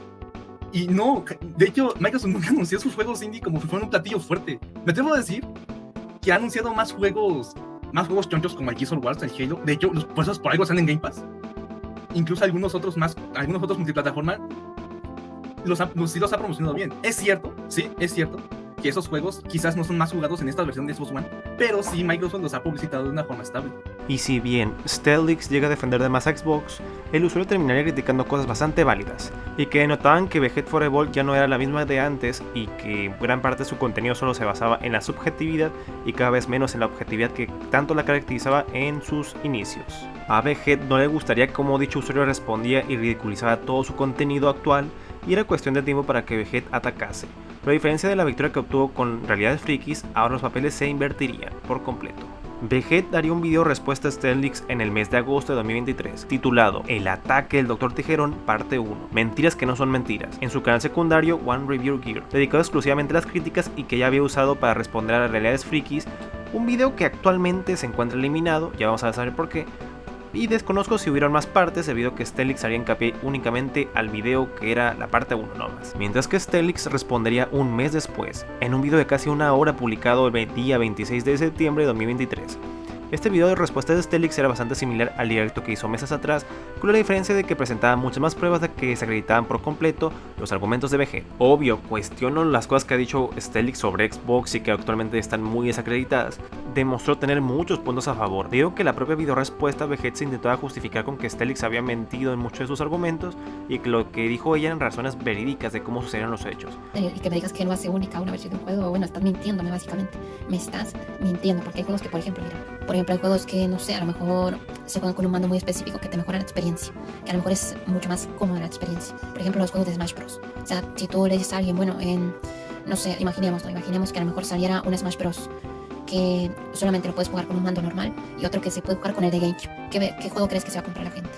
Y no, de hecho, Microsoft nunca anunció sus juegos indie como si fueran un platillo fuerte. Me atrevo a decir que ha anunciado más juegos chonchos como el Gears of War, el Halo. De hecho, los puestos por algo están en Game Pass. Incluso algunos otros multiplataforma sí los ha promocionado bien. Es cierto, sí, es cierto que esos juegos quizás no son más jugados en esta versión de Xbox One, pero sí Microsoft los ha publicitado de una forma estable. Y si bien Steelix llega a defender de más a Xbox, el usuario terminaría criticando cosas bastante válidas, y que notaban que Vegeta for Evolve ya no era la misma de antes y que gran parte de su contenido solo se basaba en la subjetividad y cada vez menos en la objetividad que tanto la caracterizaba en sus inicios. A Vegeta no le gustaría cómo dicho usuario respondía y ridiculizaba todo su contenido actual, y era cuestión de tiempo para que Vegeta atacase. Pero a diferencia de la victoria que obtuvo con Realidades Frikis, ahora los papeles se invertirían por completo. Vegeta daría un video respuesta a Steelix en el mes de agosto de 2023, titulado El ataque del Dr. Tijerón, parte 1, mentiras que no son mentiras, en su canal secundario One Review Gear, dedicado exclusivamente a las críticas y que ya había usado para responder a las Realidades Frikis, un video que actualmente se encuentra eliminado, ya vamos a saber por qué, y desconozco si hubieron más partes debido a que Steelix haría hincapié únicamente al video que era la parte 1 nomás, mientras que Steelix respondería un mes después, en un video de casi una hora publicado el día 26 de septiembre de 2023. Este video de respuesta de Steelix era bastante similar al directo que hizo meses atrás, con la diferencia de que presentaba muchas más pruebas de que se acreditaban por completo los argumentos de Vegeta. Obvio, cuestiono las cosas que ha dicho Steelix sobre Xbox y que actualmente están muy desacreditadas. Demostró tener muchos puntos a favor. Digo que la propia video respuesta Vegeta se intentaba justificar con que Steelix había mentido en muchos de sus argumentos y que lo que dijo ella eran razones verídicas de cómo sucedieron los hechos. Y que me digas que no hace única una versión de un juego, bueno, estás mintiéndome básicamente. Me estás mintiendo, porque hay juegos que, por ejemplo, hay juegos que, no sé, a lo mejor se juegan con un mando muy específico que te mejora la experiencia, que a lo mejor es mucho más cómoda la experiencia. Por ejemplo, los juegos de Smash Bros. O sea, si tú le dices a alguien, bueno, no sé, imaginemos que a lo mejor saliera un Smash Bros. Que solamente lo puedes jugar con un mando normal y otro que se puede jugar con el de GameCube. ¿Qué juego crees que se va a comprar la gente?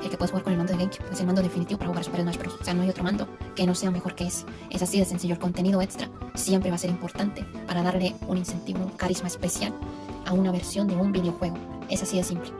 El que puedes jugar con el mando de GameCube es el mando definitivo para jugar Super Smash Bros. O sea, no hay otro mando que no sea mejor que ese. Es así de sencillo. El contenido extra siempre va a ser importante para darle un incentivo, un carisma especial a una versión de un videojuego. Es así de simple.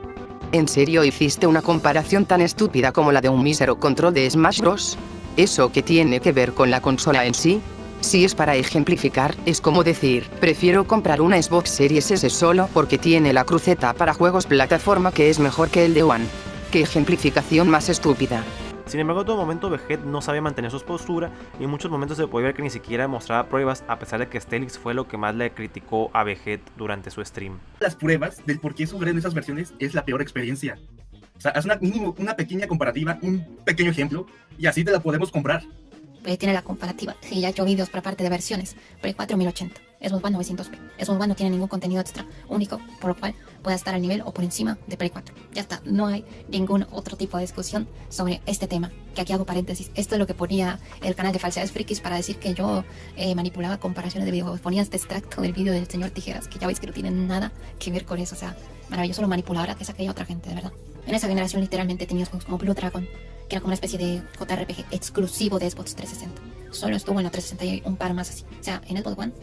¿En serio hiciste una comparación tan estúpida como la de un mísero control de Smash Bros? ¿Eso qué tiene que ver con la consola en sí? Si es para ejemplificar, es como decir, prefiero comprar una Xbox Series S solo porque tiene la cruceta para juegos plataforma que es mejor que el de One. ¡Qué ejemplificación más estúpida! Sin embargo, en todo momento Vegeta no sabía mantener su postura y en muchos momentos se podía ver que ni siquiera mostraba pruebas, a pesar de que Steelix fue lo que más le criticó a Vegeta durante su stream. Las pruebas del por qué sufren esas versiones es la peor experiencia. O sea, haz una pequeña comparativa, un pequeño ejemplo, y así te la podemos comprar. Pues tiene la comparativa. Sí, ya he hecho vídeos para parte de versiones, pero el 4080. Xbox One 900p. Xbox One no tiene ningún contenido extra único, por lo cual pueda estar al nivel o por encima de Play 4. Ya está, no hay ningún otro tipo de discusión sobre este tema. Que aquí hago paréntesis. Esto es lo que ponía el canal de Falsedades Frikis para decir que yo manipulaba comparaciones de videojuegos. Ponía este extracto del vídeo del señor Tijeras, que ya veis que no tiene nada que ver con eso. O sea, maravilloso lo manipuladora que es aquella otra gente, de verdad. En esa generación literalmente tenías juegos como Blue Dragon, que era como una especie de JRPG exclusivo de Xbox 360. Solo estuvo en la 360 y un par más así. O sea, en Xbox One,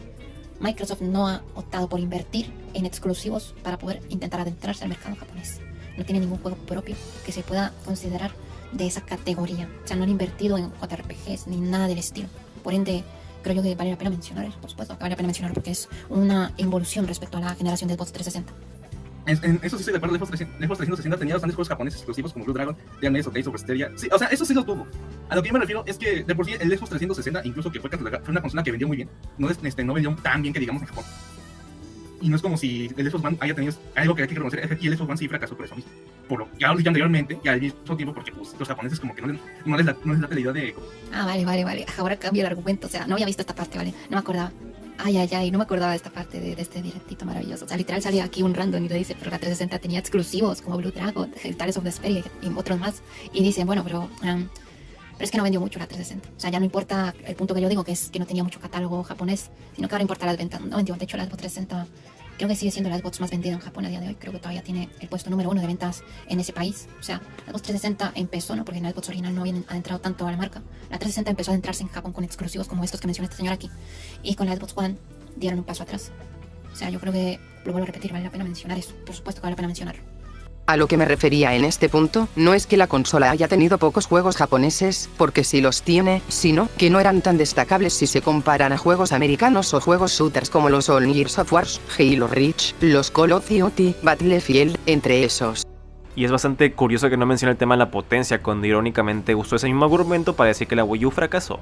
Microsoft no ha optado por invertir en exclusivos para poder intentar adentrarse al mercado japonés. No tiene ningún juego propio que se pueda considerar de esa categoría. O sea, no han invertido en JRPGs ni nada del estilo. Por ende, creo yo que vale la pena mencionar eso. Por supuesto que vale la pena mencionarlo porque es una involución respecto a la generación de Xbox 360. En eso sí estoy de acuerdo. Xbox 360 tenía bastantes juegos japoneses exclusivos como Blue Dragon, DNS o Tales of Vesperia. Sí, o sea, eso sí lo tuvo. A lo que yo me refiero es que de por sí el Xbox 360, incluso que fue una consola que vendió muy bien, no vendió tan bien que digamos en Japón. Y no es como si el Xbox One haya tenido algo que hay que reconocer, es que aquí el Xbox One sí fracasó por eso mismo. Por lo que ya lo dije anteriormente, y al mismo tiempo porque pues, los japoneses como que no les da la idea de... Ah, vale. Ahora cambio el argumento. O sea, no había visto esta parte, ¿vale? No me acordaba. Ay, no me acordaba de esta parte de este directito maravilloso. O sea, literal salía aquí un random y le dice, pero la 360 tenía exclusivos como Blue Dragon, Tales of Vesperia y otros más. Y dice, bueno, pero es que no vendió mucho la 360. O sea, ya no importa el punto que yo digo, que es que no tenía mucho catálogo japonés, sino que ahora importa las ventas. No vendió, de hecho la Xbox 360 creo que sigue siendo la Xbox más vendida en Japón a día de hoy. Creo que todavía tiene el puesto número 1 de ventas en ese país. O sea, la Xbox 360 empezó, ¿no? Porque en la Xbox original no habían adentrado tanto a la marca. La 360 empezó a adentrarse en Japón con exclusivos como estos que menciona este señor aquí. Y con la Xbox One dieron un paso atrás. O sea, yo creo que, lo vuelvo a repetir, vale la pena mencionar eso. Por supuesto que vale la pena mencionarlo. A lo que me refería en este punto, no es que la consola haya tenido pocos juegos japoneses, porque sí los tiene, sino que no eran tan destacables si se comparan a juegos americanos o juegos shooters como los All Gears of War, Halo Reach, los Call of Duty, Battlefield, entre esos. Y es bastante curioso que no mencione el tema de la potencia, cuando irónicamente usó ese mismo argumento para decir que la Wii U fracasó.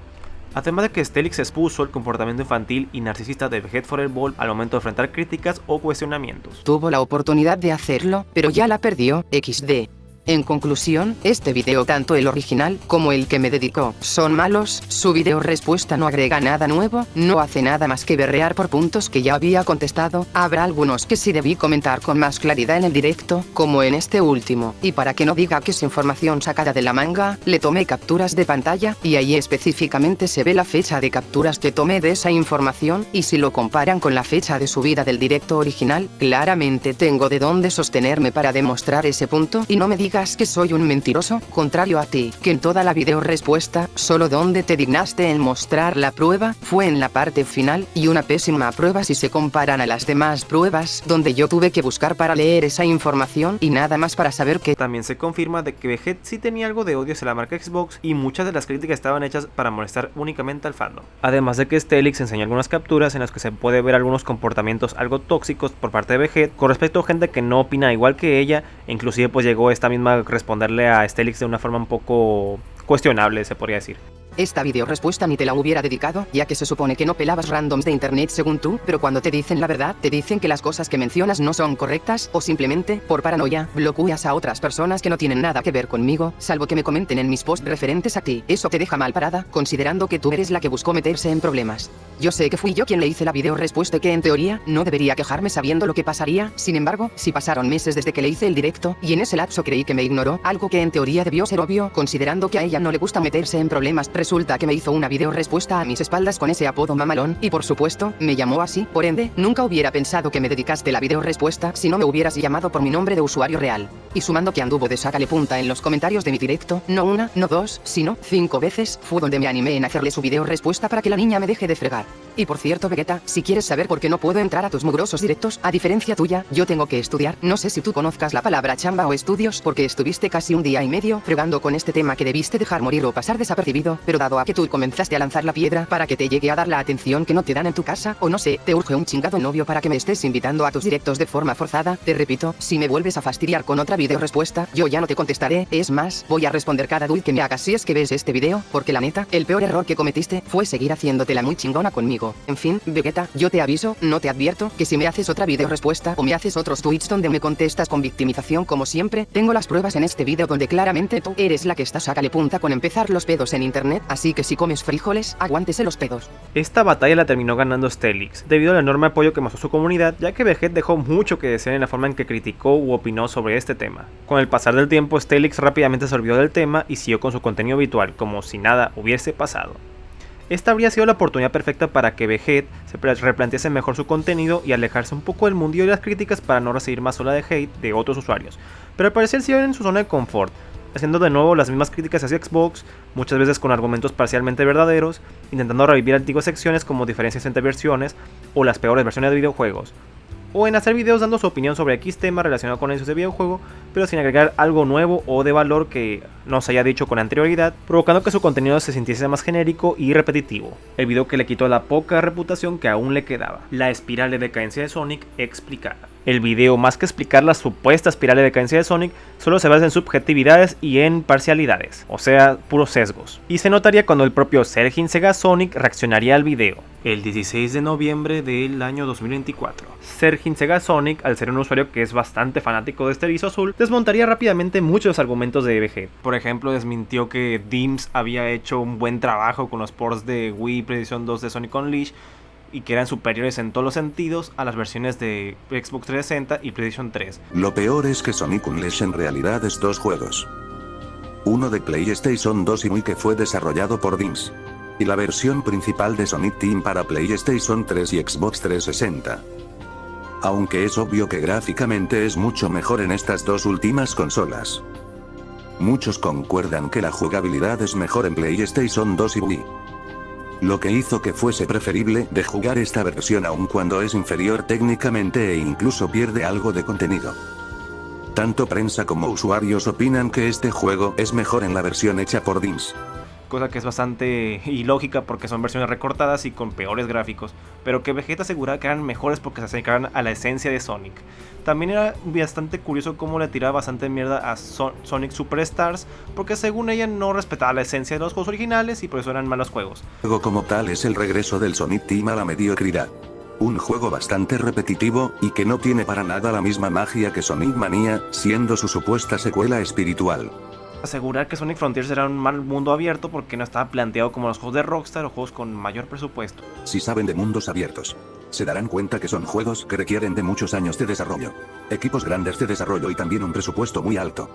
Además de que Astellix expuso el comportamiento infantil y narcisista de Vegeta Forever al momento de enfrentar críticas o cuestionamientos. Tuvo la oportunidad de hacerlo, pero ya la perdió, XD. En conclusión, este video, tanto el original como el que me dedicó, son malos. Su video respuesta no agrega nada nuevo, no hace nada más que berrear por puntos que ya había contestado. Habrá algunos que sí debí comentar con más claridad en el directo, como en este último, y para que no diga que es información sacada de la manga, le tomé capturas de pantalla, y ahí específicamente se ve la fecha de capturas que tomé de esa información, y si lo comparan con la fecha de subida del directo original, claramente tengo de dónde sostenerme para demostrar ese punto, y no me diga que soy un mentiroso, contrario a ti, que en toda la video respuesta, solo donde te dignaste en mostrar la prueba, fue en la parte final, y una pésima prueba si se comparan a las demás pruebas, donde yo tuve que buscar para leer esa información, y nada más para saber que... También se confirma de que Vegeta sí tenía algo de odio hacia la marca Xbox, y muchas de las críticas estaban hechas para molestar únicamente al fandom. Además de que Astellix enseñó algunas capturas en las que se puede ver algunos comportamientos algo tóxicos por parte de Vegeta, con respecto a gente que no opina igual que ella, e inclusive pues llegó esta misma responderle a Astellix de una forma un poco cuestionable, se podría decir. Esta video respuesta ni te la hubiera dedicado, ya que se supone que no pelabas randoms de internet según tú, pero cuando te dicen la verdad, te dicen que las cosas que mencionas no son correctas, o simplemente, por paranoia, bloqueas a otras personas que no tienen nada que ver conmigo, salvo que me comenten en mis posts referentes a ti. Eso te deja mal parada, considerando que tú eres la que buscó meterse en problemas. Yo sé que fui yo quien le hice la video respuesta y que en teoría, no debería quejarme sabiendo lo que pasaría, sin embargo, si pasaron meses desde que le hice el directo, y en ese lapso creí que me ignoró, algo que en teoría debió ser obvio, considerando que a ella no le gusta meterse en problemas, resulta que me hizo una video respuesta a mis espaldas con ese apodo mamalón, y por supuesto, me llamó así, por ende, nunca hubiera pensado que me dedicaste la video respuesta si no me hubieras llamado por mi nombre de usuario real. Y sumando que anduvo de sácale punta en los comentarios de mi directo, no una, no dos, sino 5 veces, fue donde me animé en hacerle su video respuesta para que la niña me deje de fregar. Y por cierto Vegeta, si quieres saber por qué no puedo entrar a tus mugrosos directos, a diferencia tuya, yo tengo que estudiar, no sé si tú conozcas la palabra chamba o estudios, porque estuviste casi un día y medio fregando con este tema que debiste dejar morir o pasar desapercibido, pero dado a que tú comenzaste a lanzar la piedra para que te llegue a dar la atención que no te dan en tu casa, o no sé, te urge un chingado novio para que me estés invitando a tus directos de forma forzada, te repito, si me vuelves a fastidiar con otra video respuesta, yo ya no te contestaré, es más, voy a responder cada dude que me hagas si es que ves este video, porque la neta, el peor error que cometiste fue seguir haciéndotela muy chingona conmigo. Rico. En fin, Vegeta, yo te aviso, no te advierto, que si me haces otra video respuesta o me haces otros tweets donde me contestas con victimización como siempre, tengo las pruebas en este video donde claramente tú eres la que está sácale punta con empezar los pedos en internet, así que si comes frijoles, aguántese los pedos. Esta batalla la terminó ganando Astellix, debido al enorme apoyo que mostró su comunidad, ya que Vegeta dejó mucho que desear en la forma en que criticó u opinó sobre este tema. Con el pasar del tiempo, Astellix rápidamente se olvidó del tema y siguió con su contenido habitual, como si nada hubiese pasado. Esta habría sido la oportunidad perfecta para que Vegeta se replantease mejor su contenido y alejarse un poco del mundillo de las críticas para no recibir más ola de hate de otros usuarios, pero al parecer siguió en su zona de confort, haciendo de nuevo las mismas críticas hacia Xbox, muchas veces con argumentos parcialmente verdaderos, intentando revivir antiguas secciones como diferencias entre versiones o las peores versiones de videojuegos, o en hacer videos dando su opinión sobre X tema relacionado con ese videojuego, pero sin agregar algo nuevo o de valor que no se haya dicho con anterioridad, provocando que su contenido se sintiese más genérico y repetitivo. El video que le quitó la poca reputación que aún le quedaba. La espiral de decadencia de Sonic explicada. El video, más que explicar la supuesta espiral de decadencia de Sonic, solo se basa en subjetividades y en parcialidades, o sea, puros sesgos. Y se notaría cuando el propio Sergin Sega Sonic reaccionaría al video. El 16 de noviembre del año 2024. Sergin Sega Sonic, al ser un usuario que es bastante fanático de este erizo azul, desmontaría rápidamente muchos argumentos de Vegeta. Por ejemplo, desmintió que Dims había hecho un buen trabajo con los ports de Wii PlayStation 2 de Sonic Unleashed, y que eran superiores en todos los sentidos a las versiones de Xbox 360 y PlayStation 3. Lo peor es que Sonic Unleashed en realidad es dos juegos. Uno de PlayStation 2 y Wii que fue desarrollado por Dims, y la versión principal de Sonic Team para PlayStation 3 y Xbox 360. Aunque es obvio que gráficamente es mucho mejor en estas dos últimas consolas. Muchos concuerdan que la jugabilidad es mejor en PlayStation 2 y Wii. Lo que hizo que fuese preferible de jugar esta versión aun cuando es inferior técnicamente e incluso pierde algo de contenido. Tanto prensa como usuarios opinan que este juego es mejor en la versión hecha por Dims. Cosa que es bastante ilógica porque son versiones recortadas y con peores gráficos, pero que Vegeta aseguraba que eran mejores porque se acercaban a la esencia de Sonic. También era bastante curioso cómo le tiraba bastante mierda a Sonic Superstars, porque según ella no respetaba la esencia de los juegos originales y por eso eran malos juegos. El juego como tal es el regreso del Sonic Team a la mediocridad. Un juego bastante repetitivo, y que no tiene para nada la misma magia que Sonic Mania, siendo su supuesta secuela espiritual. Asegurar que Sonic Frontiers era un mal mundo abierto porque no estaba planteado como los juegos de Rockstar o juegos con mayor presupuesto. Si saben de mundos abiertos, se darán cuenta que son juegos que requieren de muchos años de desarrollo, equipos grandes de desarrollo y también un presupuesto muy alto.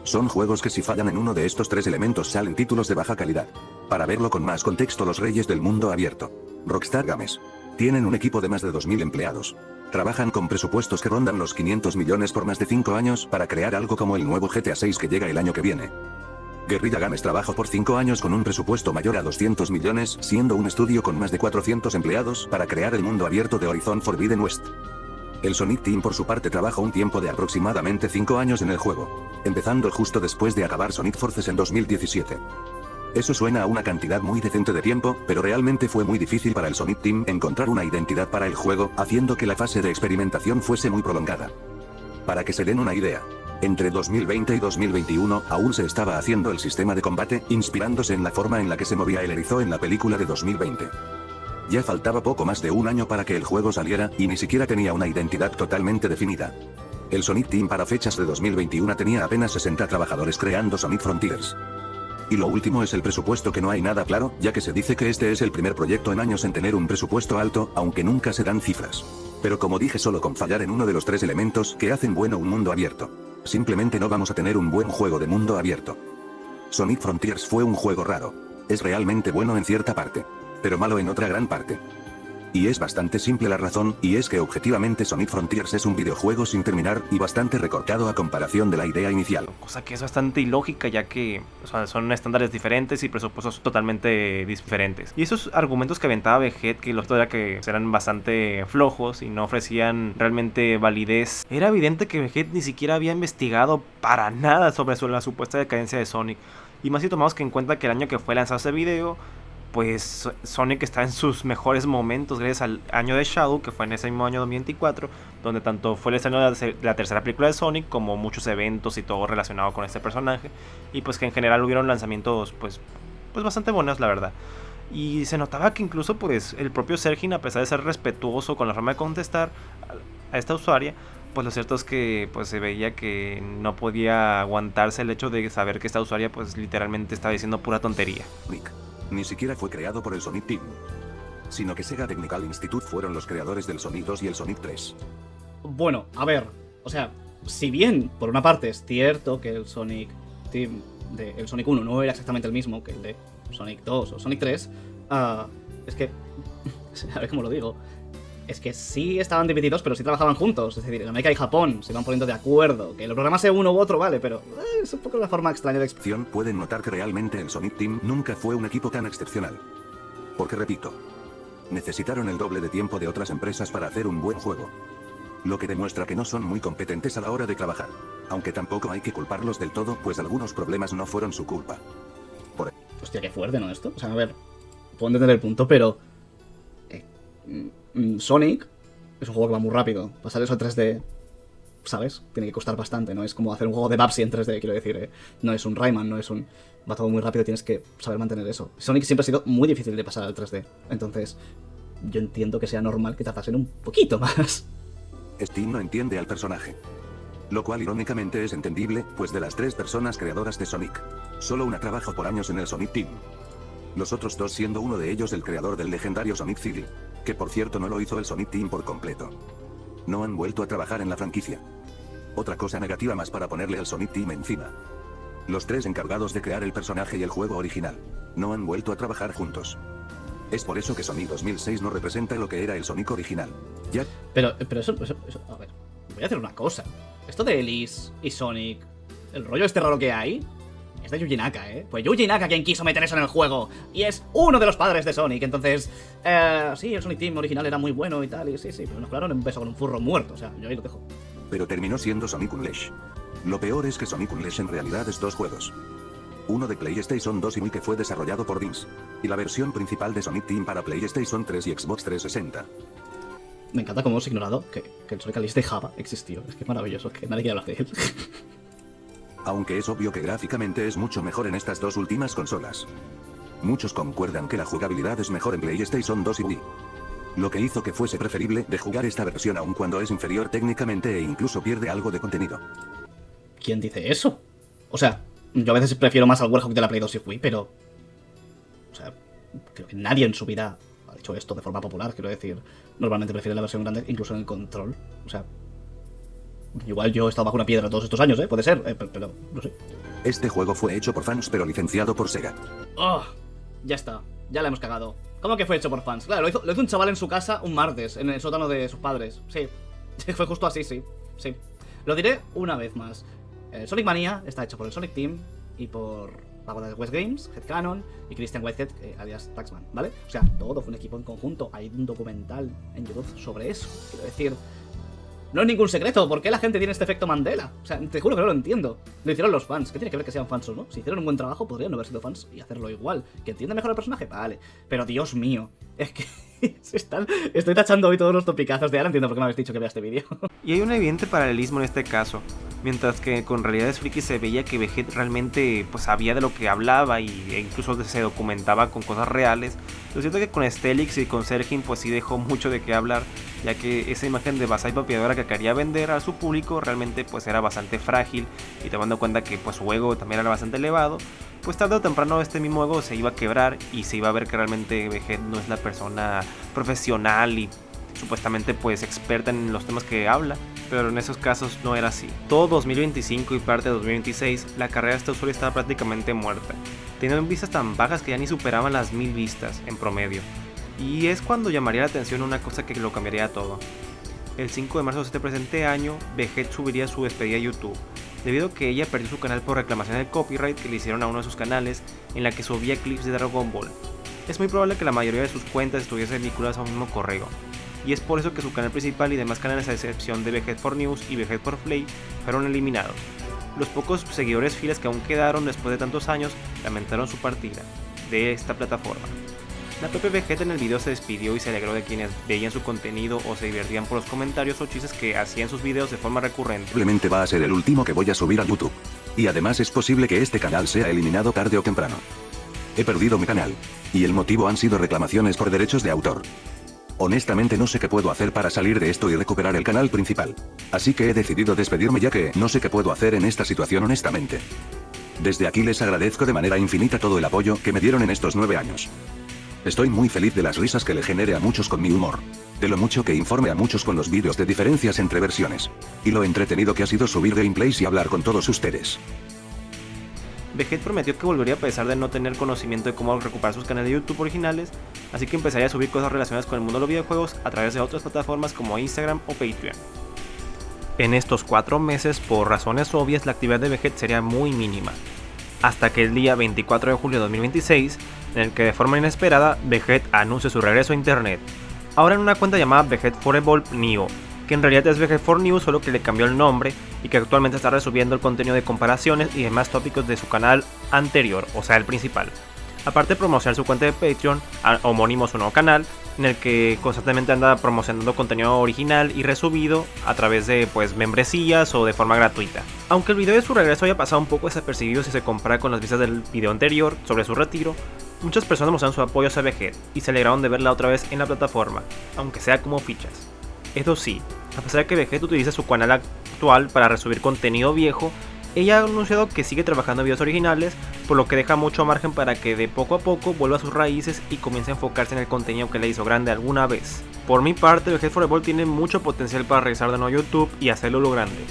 Son juegos que si fallan en uno de estos tres elementos salen títulos de baja calidad. Para verlo con más contexto, los reyes del mundo abierto, Rockstar Games, tienen un equipo de más de 2000 empleados. Trabajan con presupuestos que rondan los 500 millones por más de 5 años para crear algo como el nuevo GTA 6 que llega el año que viene. Guerrilla Games trabajó por 5 años con un presupuesto mayor a 200 millones, siendo un estudio con más de 400 empleados para crear el mundo abierto de Horizon Forbidden West. El Sonic Team por su parte trabajó un tiempo de aproximadamente 5 años en el juego, empezando justo después de acabar Sonic Forces en 2017. Eso suena a una cantidad muy decente de tiempo, pero realmente fue muy difícil para el Sonic Team encontrar una identidad para el juego, haciendo que la fase de experimentación fuese muy prolongada. Para que se den una idea, entre 2020 y 2021 aún se estaba haciendo el sistema de combate, inspirándose en la forma en la que se movía el erizo en la película de 2020. Ya faltaba poco más de un año para que el juego saliera, y ni siquiera tenía una identidad totalmente definida. El Sonic Team para fechas de 2021 tenía apenas 60 trabajadores creando Sonic Frontiers. Y lo último es el presupuesto, que no hay nada claro, ya que se dice que este es el primer proyecto en años en tener un presupuesto alto, aunque nunca se dan cifras. Pero como dije, solo con fallar en uno de los tres elementos que hacen bueno un mundo abierto, simplemente no vamos a tener un buen juego de mundo abierto. Sonic Frontiers fue un juego raro. Es realmente bueno en cierta parte, pero malo en otra gran parte. Y es bastante simple la razón, y es que objetivamente Sonic Frontiers es un videojuego sin terminar y bastante recortado a comparación de la idea inicial. Cosa que es bastante ilógica, ya que son estándares diferentes y presupuestos totalmente diferentes. Y esos argumentos que aventaba Vegeta, que los otros era que eran bastante flojos y no ofrecían realmente validez, era evidente que Vegeta ni siquiera había investigado para nada sobre la supuesta decadencia de Sonic. Y más si tomamos que en cuenta que el año que fue lanzado ese video, pues Sonic está en sus mejores momentos gracias al año de Shadow, que fue en ese mismo año 2024, donde tanto fue el estreno de la tercera película de Sonic como muchos eventos y todo relacionado con este personaje, y pues que en general hubieron lanzamientos pues bastante buenos, la verdad. Y se notaba que incluso pues el propio Sergin, a pesar de ser respetuoso con la forma de contestar a esta usuaria, pues lo cierto es que pues se veía que no podía aguantarse el hecho de saber que esta usuaria pues literalmente estaba diciendo pura tontería. Nick. Ni siquiera fue creado por el Sonic Team, sino que Sega Technical Institute fueron los creadores del Sonic 2 y el Sonic 3. Bueno, a ver, o sea, si bien por una parte es cierto que el Sonic Team el Sonic 1 no era exactamente el mismo que el de Sonic 2 o Sonic 3, es que, a ver cómo lo digo, es que sí estaban divididos, pero sí trabajaban juntos. Es decir, en América y Japón se iban poniendo de acuerdo. Que el programa sea uno u otro, vale, pero es un poco la forma extraña de explicar. Pueden notar que realmente el Sonic Team nunca fue un equipo tan excepcional. Porque repito, necesitaron el doble de tiempo de otras empresas para hacer un buen juego. Lo que demuestra que no son muy competentes a la hora de trabajar. Aunque tampoco hay que culparlos del todo, pues algunos problemas no fueron su culpa. Hostia, qué fuerte, ¿no? Esto. O sea, a ver, puedo entender el punto, pero Sonic es un juego que va muy rápido. Pasar eso a 3D, ¿sabes? Tiene que costar bastante. No es como hacer un juego de Babsy en 3D, quiero decir. No es un Rayman, no es un... Va todo muy rápido, tienes que saber mantener eso. Sonic siempre ha sido muy difícil de pasar al 3D. Entonces, yo entiendo que sea normal que tardasen un poquito más. Steam no entiende al personaje. Lo cual irónicamente es entendible, pues de las 3 personas creadoras de Sonic, solo una trabajó por años en el Sonic Team. Los otros 2 siendo uno de ellos el creador del legendario Sonic CD, que por cierto no lo hizo el Sonic Team por completo. No han vuelto a trabajar en la franquicia. Otra cosa negativa más para ponerle al Sonic Team encima. Los 3 encargados de crear el personaje y el juego original, no han vuelto a trabajar juntos. Es por eso que Sonic 2006 no representa lo que era el Sonic original. Ya. Pero eso, a ver, voy a hacer una cosa. Esto de Elise y Sonic, el rollo este raro que hay, es de Yuji Naka, ¿eh? Pues Yuji Naka quien quiso meter eso en el juego, y es uno de los padres de Sonic, entonces... sí, el Sonic Team original era muy bueno y tal, y sí, pero nos clavaron un beso con un furro muerto, o sea, yo ahí lo dejo. Pero terminó siendo Sonic Unleashed. Lo peor es que Sonic Unleashed en realidad es 2 juegos. Uno de PlayStation 2 y Wii que fue desarrollado por DINS, y la versión principal de Sonic Team para PlayStation 3 y Xbox 360. Me encanta cómo hemos ignorado que el Sonic Unleashed de Java existió. Es que es maravilloso, que nadie quiere hablar de él. Aunque es obvio que gráficamente es mucho mejor en estas 2 últimas consolas. Muchos concuerdan que la jugabilidad es mejor en PlayStation 2 y Wii. Lo que hizo que fuese preferible de jugar esta versión aun cuando es inferior técnicamente e incluso pierde algo de contenido. ¿Quién dice eso? O sea, yo a veces prefiero más al Warhawk de la Play 2 y Wii, pero... O sea, creo que nadie en su vida ha hecho esto de forma popular, quiero decir. Normalmente prefiere la versión grande, incluso en el control. O sea, igual yo he estado bajo una piedra todos estos años, puede ser, pero no sé. Este juego fue hecho por fans pero licenciado por Sega. ¡Oh! Ya está, ya la hemos cagado. ¿Cómo que fue hecho por fans? Claro, lo hizo un chaval en su casa un martes, en el sótano de sus padres. Sí, fue justo así, sí. Lo diré una vez más. Sonic Mania está hecho por el Sonic Team y por la banda de West Games, Headcanon y Christian Whitehead, alias Taxman, ¿vale? O sea, todo fue un equipo en conjunto. Hay un documental en YouTube sobre eso. Quiero decir, no es ningún secreto. ¿Por qué la gente tiene este efecto Mandela? O sea, te juro que no lo entiendo. Lo hicieron los fans. ¿Qué tiene que ver que sean fans o no? Si hicieron un buen trabajo, podrían no haber sido fans y hacerlo igual. ¿Que entiende mejor el personaje? Vale. Pero Dios mío, es que estoy tachando hoy todos los topicazos de ahora. Entiendo por qué me habéis dicho que vea este vídeo. Y hay un evidente paralelismo en este caso. Mientras que con Realidades Friki se veía que Vegeta realmente pues sabía de lo que hablaba e incluso se documentaba con cosas reales. Lo cierto es que con Stelix y con Sergin pues sí dejó mucho de qué hablar, ya que esa imagen de Basai Papiadora que quería vender a su público realmente pues era bastante frágil, y tomando en cuenta que pues su ego también era bastante elevado, pues tarde o temprano este mismo ego se iba a quebrar y se iba a ver que realmente Vegeta no es la persona profesional y supuestamente pues experta en los temas que habla, pero en esos casos no era así. Todo 2025 y parte de 2026 la carrera de este usuario estaba prácticamente muerta, teniendo vistas tan bajas que ya ni superaban las 1000 vistas en promedio, y es cuando llamaría la atención una cosa que lo cambiaría todo. El 5 de marzo de este presente año, Vegeta subiría su despedida a YouTube, debido a que ella perdió su canal por reclamación del copyright que le hicieron a uno de sus canales, en la que subía clips de Dragon Ball. Es muy probable que la mayoría de sus cuentas estuviesen vinculadas a un mismo correo, y es por eso que su canal principal y demás canales a excepción de Vegeta for News y Vegeta for Play fueron eliminados. Los pocos seguidores fieles que aún quedaron después de tantos años lamentaron su partida de esta plataforma. La propia Vegeta en el video se despidió y se alegró de quienes veían su contenido o se divertían por los comentarios o chistes que hacía en sus videos de forma recurrente. Simplemente va a ser el último que voy a subir a YouTube. Y además es posible que este canal sea eliminado tarde o temprano. He perdido mi canal. Y el motivo han sido reclamaciones por derechos de autor. Honestamente no sé qué puedo hacer para salir de esto y recuperar el canal principal. Así que he decidido despedirme ya que no sé qué puedo hacer en esta situación honestamente. Desde aquí les agradezco de manera infinita todo el apoyo que me dieron en estos 9 años. Estoy muy feliz de las risas que le genere a muchos con mi humor. De lo mucho que informe a muchos con los vídeos de diferencias entre versiones. Y lo entretenido que ha sido subir gameplays y hablar con todos ustedes. Vegeta prometió que volvería a pesar de no tener conocimiento de cómo recuperar sus canales de YouTube originales, así que empezaría a subir cosas relacionadas con el mundo de los videojuegos a través de otras plataformas como Instagram o Patreon. En estos 4 meses, por razones obvias, la actividad de Vegeta sería muy mínima, hasta que el día 24 de julio de 2026, en el que de forma inesperada, Vegeta anuncia su regreso a internet, ahora en una cuenta llamada Vegeta for Evolve Neo, que en realidad es Vegeta for News, solo que le cambió el nombre y que actualmente está resubiendo el contenido de comparaciones y demás tópicos de su canal anterior, o sea el principal. Aparte de promocionar su cuenta de Patreon, homónimo a su nuevo canal, en el que constantemente anda promocionando contenido original y resubido a través de membresías o de forma gratuita. Aunque el video de su regreso haya pasado un poco desapercibido si se compara con las vistas del video anterior sobre su retiro, muchas personas mostraron su apoyo hacia Vegeta y se alegraron de verla otra vez en la plataforma, aunque sea como fichas. Eso sí, a pesar de que Vegeta utiliza su canal actual para resubir contenido viejo, ella ha anunciado que sigue trabajando en videos originales, por lo que deja mucho margen para que de poco a poco vuelva a sus raíces y comience a enfocarse en el contenido que le hizo grande alguna vez. Por mi parte, Vegeta for Evolve tiene mucho potencial para regresar de nuevo a YouTube y hacerlo lo grande.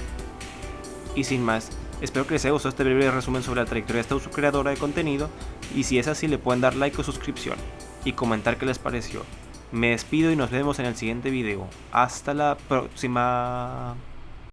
Y sin más, espero que les haya gustado este breve resumen sobre la trayectoria de esta su creadora de contenido, y si es así le pueden dar like o suscripción, y comentar qué les pareció. Me despido y nos vemos en el siguiente video. Hasta la próxima.